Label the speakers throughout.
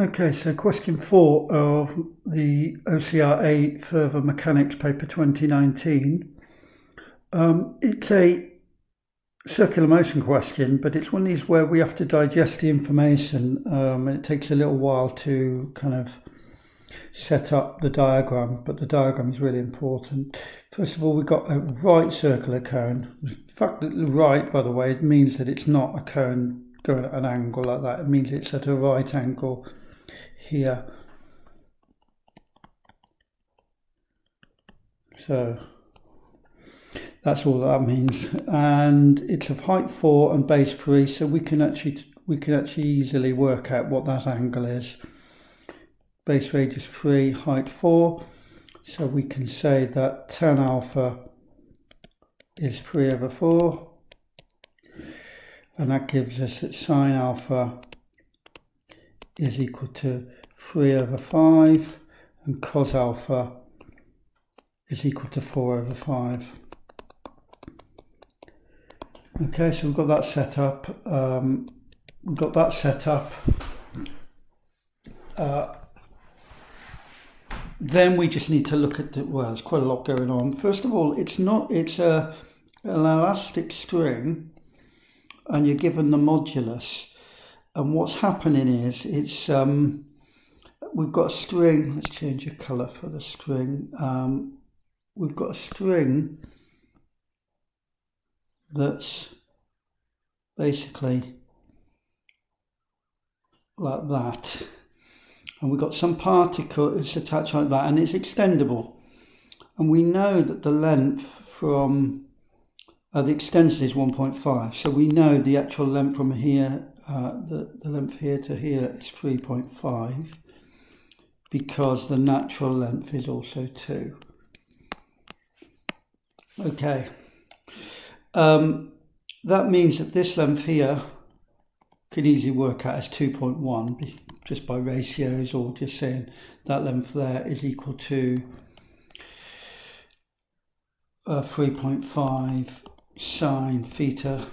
Speaker 1: Okay, so question 4 of the OCR A Further Mechanics paper 2019. It's a circular motion question, but it's one of these where we have to digest the information, and it takes a little while to kind of set up the diagram, but the diagram is really important. First of all, we've got a right circular cone. The fact that the right, by the way, it means that it's not a cone going at an angle like that. It means it's at a right angle here. So that's all that means, and it's of height 4 and base 3, so we can actually easily work out what that angle is. Base radius 3, height 4, so we can say that tan alpha is 3/4, and that gives us that sine alpha is equal to 3/5, and cos alpha is equal to 4/5. Okay, so we've got that set up. Then we just need to look at there's quite a lot going on. First of all, it's an elastic string, and you're given the modulus. And what's happening is we've got a string. Let's change the colour for the string. We've got a string that's basically like that, and we've got some particles attached like that, and it's extendable, and we know that the length from the extension is 1.5, so we know the actual length from here, the length here to here is 3.5, because the natural length is also 2. Okay, that means that this length here can easily work out as 2.1 just by ratios, or just saying that length there is equal to 3.5 sine theta,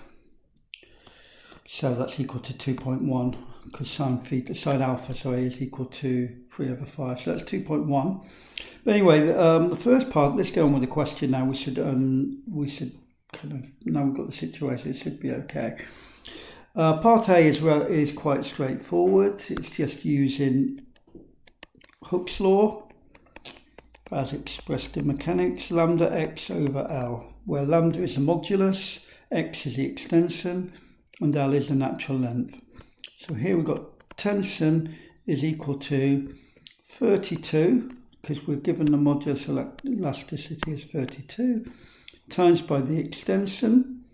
Speaker 1: so that's equal to 2.1, because sine alpha is equal to 3/5, so that's 2.1. But anyway, the first part, let's go on with the question now. We should kind of, now we've got the situation, it should be okay. Part A is quite straightforward. It's just using Hooke's law as expressed in mechanics, lambda x over L, where lambda is the modulus, x is the extension, and L is the natural length. So here we've got tension is equal to 32, because we're given the modulus of elasticity is 32, times by the extension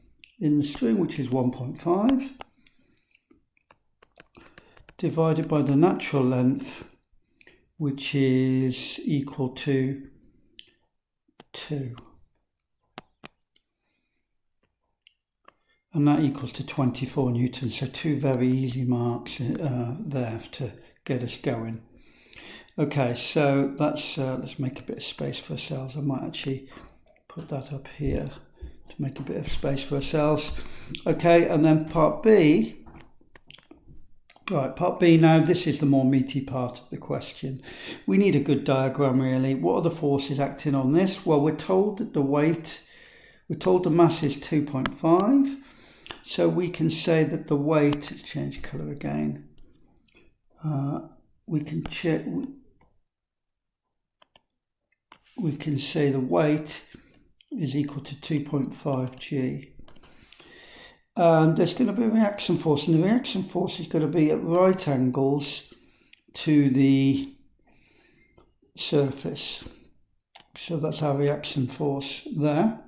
Speaker 1: in the string, which is 1.5, divided by the natural length, which is equal to 2. And that equals to 24 newtons. So 2 very easy marks there to get us going. Okay, so that's let's make a bit of space for ourselves. I might actually put that up here to make a bit of space for ourselves. Okay, and then part B. Right, part B now, this is the more meaty part of the question. We need a good diagram really. What are the forces acting on this? Well, we're told that the mass is 2.5. So we can say that the weight, let's change colour again. We can say the weight is equal to 2.5 G. And there's going to be a reaction force, and the reaction force is going to be at right angles to the surface. So that's our reaction force there.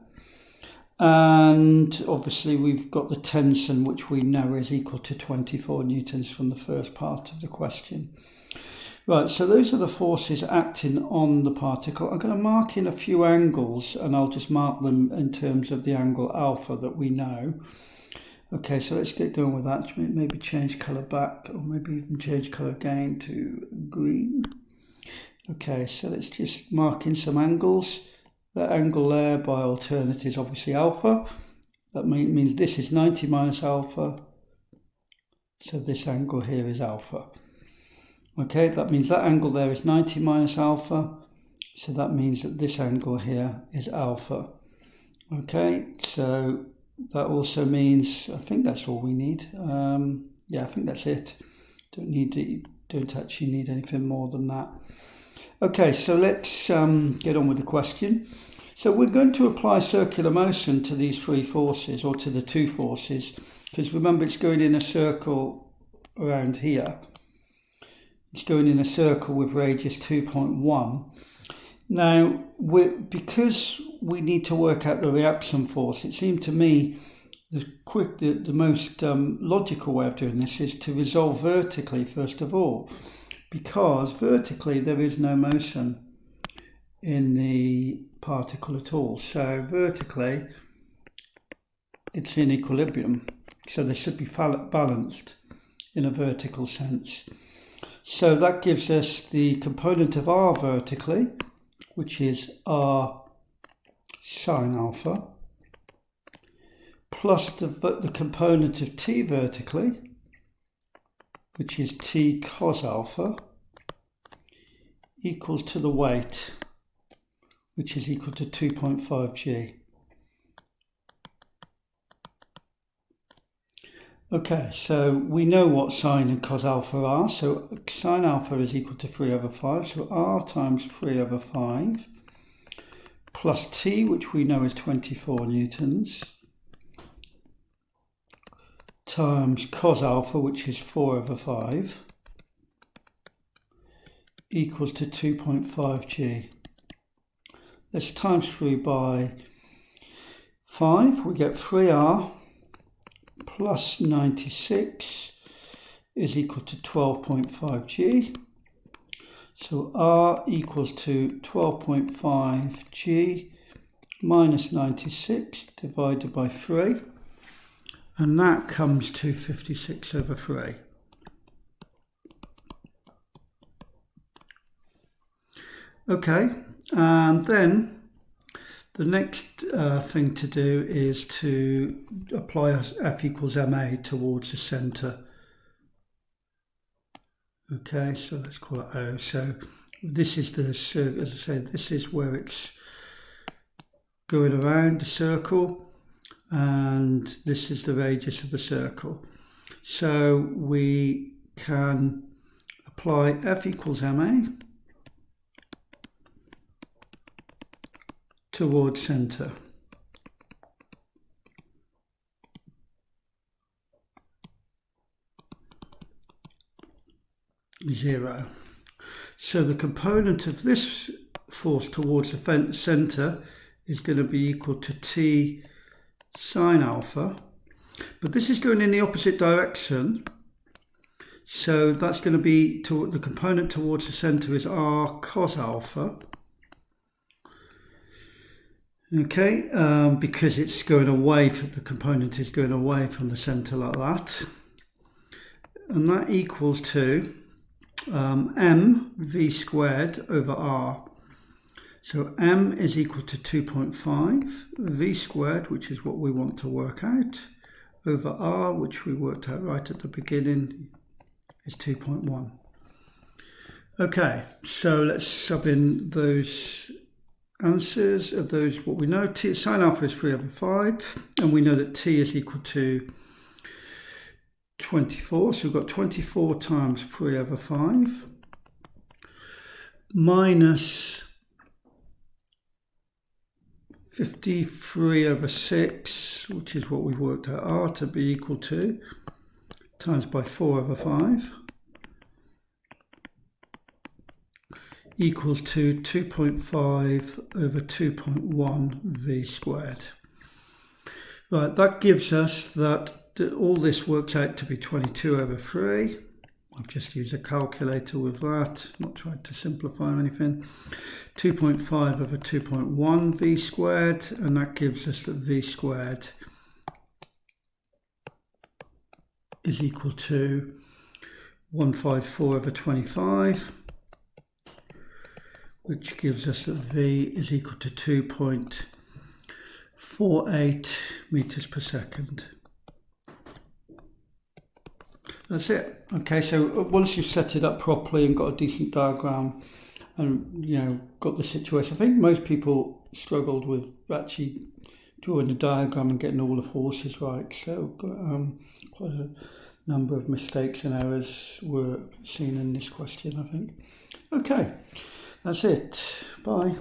Speaker 1: And obviously we've got the tension, which we know is equal to 24 newtons from the first part of the question. Right, so those are the forces acting on the particle. I'm going to mark in a few angles, and I'll just mark them in terms of the angle alpha that we know. Okay, so let's get going with that. Maybe change colour back, or maybe even change colour again to green. Okay, so let's just mark in some angles. That angle there by alternate is obviously alpha. That means this is 90 minus alpha. So this angle here is alpha. Okay, that means that angle there is 90 minus alpha. So that means that this angle here is alpha. Okay, so that also means, I think that's all we need. Yeah, I think that's it. Don't actually need anything more than that. Okay, so let's get on with the question. So we're going to apply circular motion to these three forces, or to the two forces, because remember it's going in a circle around here. It's going in a circle with radius 2.1. Now, because we need to work out the reaction force, it seemed to me the most logical way of doing this is to resolve vertically first of all, because vertically there is no motion in the particle at all. So vertically it's in equilibrium, so they should be balanced in a vertical sense. So that gives us the component of r vertically, which is r sine alpha, plus the component of t vertically, which is t cos alpha, equals to the weight, which is equal to 2.5 g. Okay, so we know what sine and cos alpha are. So sine alpha is equal to 3/5. So r times 3/5 plus t, which we know is 24 newtons, times cos alpha, which is 4/5, equals to 2.5 g. Let's times through by 5. We get 3r plus 96 is equal to 12.5 g. So r equals to 12.5 g minus 96 divided by 3. And that comes to 56/3. Okay, and then the next thing to do is to apply F equals ma towards the centre. Okay, so let's call it O. So this is the, as I say, this is where it's going around the circle, and this is the radius of the circle. So we can apply F equals ma towards centre. Zero. So the component of this force towards the centre is going to be equal to t sine alpha, but this is going in the opposite direction, so that's going to be the component towards the centre is r cos alpha. Okay, because it's going away from the component is going away from the centre like that, and that equals to m v squared over r. So m is equal to 2.5 v squared, which is what we want to work out, over r, which we worked out right at the beginning, is 2.1. Okay, so let's sub in those answers of those, what we know. T sine alpha is 3/5, and we know that t is equal to 24, so we've got 24 times 3/5 minus 53/6, which is what we've worked out r to be equal to, times by 4/5, equals to 2.5 over 2.1 v squared. Right, that gives us that all this works out to be 22/3. I've just used a calculator with that, not tried to simplify anything. 2.5 over 2.1 v squared, and that gives us that v squared is equal to 154 over 25, which gives us that v is equal to 2.48 meters per second. That's it. Okay, so once you've set it up properly and got a decent diagram and got the situation, I think most people struggled with actually drawing the diagram and getting all the forces right. So quite a number of mistakes and errors were seen in this question, I think. Okay, that's it. Bye.